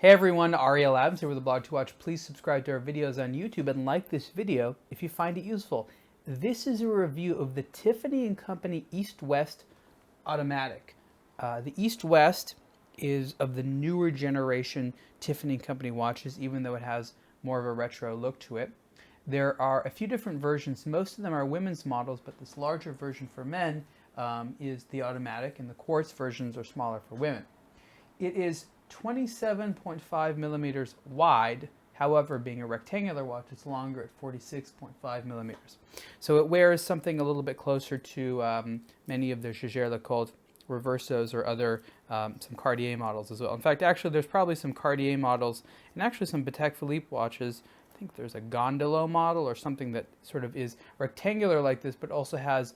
Hey everyone, Ariel Adams here with aBlogtoWatch. Please subscribe to our videos on YouTube and like this video if you find it useful. This is a review of the Tiffany Co East-West Automatic. The East-West is of the newer generation Tiffany Co watches, even though it has more of a retro look to it. There are a few different versions. Most of them are women's models, but this larger version for men is the automatic, and the quartz versions are smaller for women. It is 27.5 millimeters wide. However, being a rectangular watch, it's longer at 46.5 millimeters. So it wears something a little bit closer to many of the Jaeger-LeCoultre Reversos or other some Cartier models as well. In fact, actually, there's probably some Cartier models and actually some Patek Philippe watches. I think there's a Gondolo model or something that sort of is rectangular like this, but also has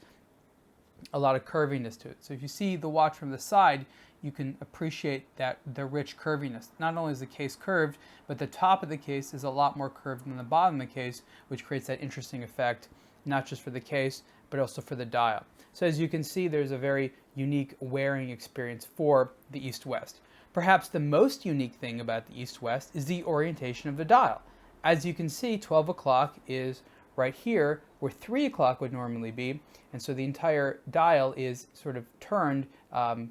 a lot of curviness to it. So if you see the watch from the side, you can appreciate that the rich curviness. Not only is the case curved, but the top of the case is a lot more curved than the bottom of the case, which creates that interesting effect, not just for the case, but also for the dial. So as you can see, there's a very unique wearing experience for the East-West. Perhaps the most unique thing about the East-West is the orientation of the dial. As you can see, 12 o'clock is right here where 3 o'clock would normally be, and so the entire dial is sort of turned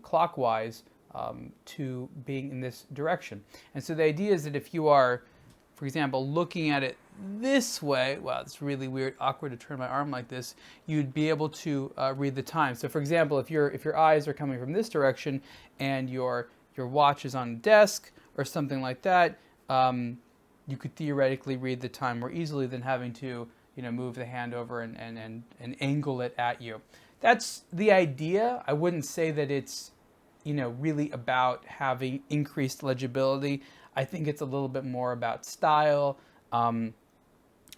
clockwise to being in this direction. And so the idea is that if you are, for example, looking at it this way, wow, it's really weird, awkward to turn my arm like this, you'd be able to read the time. So for example, if your eyes are coming from this direction and your watch is on a desk or something like that, you could theoretically read the time more easily than having to move the hand over and angle it at you. That's the idea. I wouldn't say that it's, really about having increased legibility. I think it's a little bit more about style,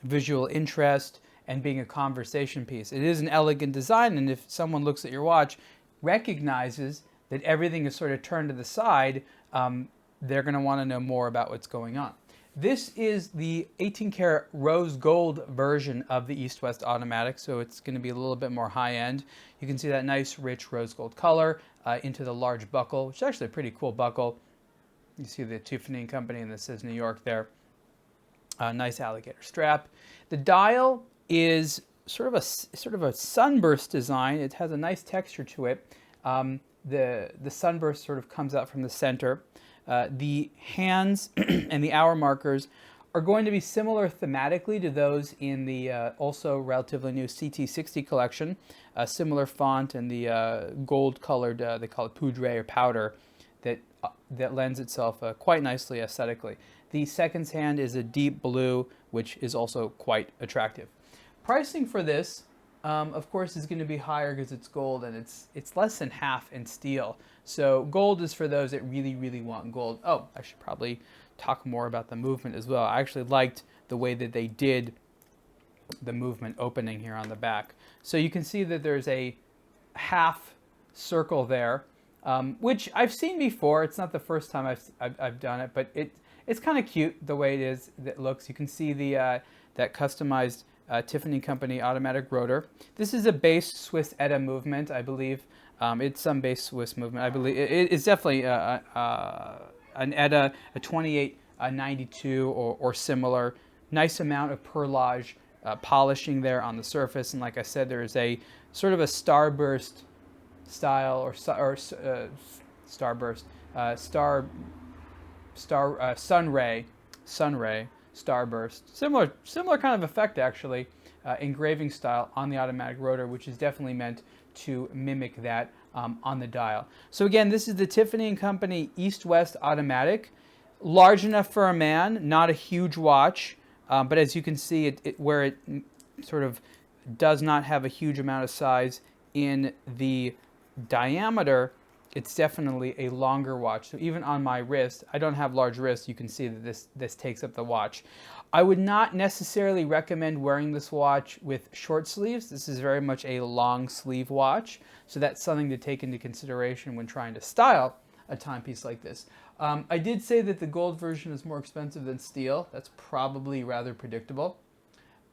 visual interest, and being a conversation piece. It is an elegant design, and if someone looks at your watch, recognizes that everything is sort of turned to the side, they're going to want to know more about what's going on. This is the 18-karat rose gold version of the East-West Automatic, so it's going to be a little bit more high-end. You can see that nice, rich rose gold color into the large buckle, which is actually a pretty cool buckle. You see the Tiffany Co and this says New York there. Nice alligator strap. The dial is sort of a sunburst design. It has a nice texture to it. The sunburst sort of comes out from the center. The hands and the hour markers are going to be similar thematically to those in the also relatively new CT60 collection. A similar font and the gold-colored, they call it poudre or powder, that lends itself quite nicely aesthetically. The seconds hand is a deep blue, which is also quite attractive. Pricing for this, of course, is going to be higher because it's gold, and it's less than half in steel. So gold is for those that really, really want gold. Oh, I should probably talk more about the movement as well. I actually liked the way that they did the movement opening here on the back. So you can see that there's a half circle there, which I've seen before. It's not the first time I've done it, but it's kind of cute the way it looks. You can see the that customized Tiffany Co automatic rotor. This is a base Swiss ETA movement, I believe. It's some base Swiss movement. I believe it's definitely an ETA, a 2892 or similar. Nice amount of perlage polishing there on the surface, and like I said, there is a sort of a starburst style or starburst sunray starburst, similar kind of effect actually, engraving style on the automatic rotor, which is definitely meant to mimic that on the dial. So again, this is the Tiffany Co East-West Automatic, large enough for a man, not a huge watch, but as you can see, where it sort of does not have a huge amount of size in the diameter, it's definitely a longer watch. So even on my wrist, I don't have large wrists, you can see that this takes up the watch. I would not necessarily recommend wearing this watch with short sleeves. This is very much a long sleeve watch, so that's something to take into consideration when trying to style a timepiece like this. I did say that the gold version is more expensive than steel. That's probably rather predictable.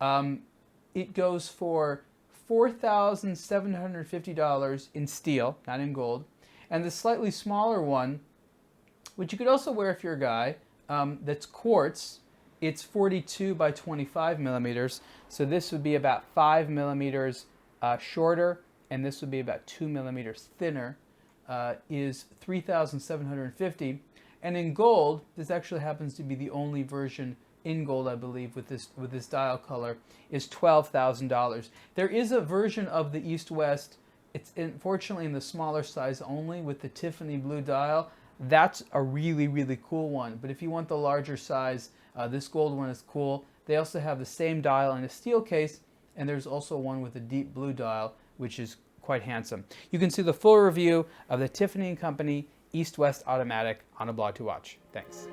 It goes for $4,750 in steel, not in gold. And the slightly smaller one, which you could also wear if you're a guy, that's quartz. It's 42 by 25 millimeters. So this would be about 5 millimeters shorter, and this would be about 2 millimeters thinner. Is $3,750. And in gold, this actually happens to be the only version in gold, I believe, with this dial color, is $12,000. There is a version of the East-West. It's unfortunately in the smaller size only with the Tiffany blue dial. That's a really, really cool one. But if you want the larger size, this gold one is cool. They also have the same dial in a steel case, and there's also one with a deep blue dial, which is quite handsome. You can see the full review of the Tiffany Company East-West Automatic on aBlogtoWatch. Thanks.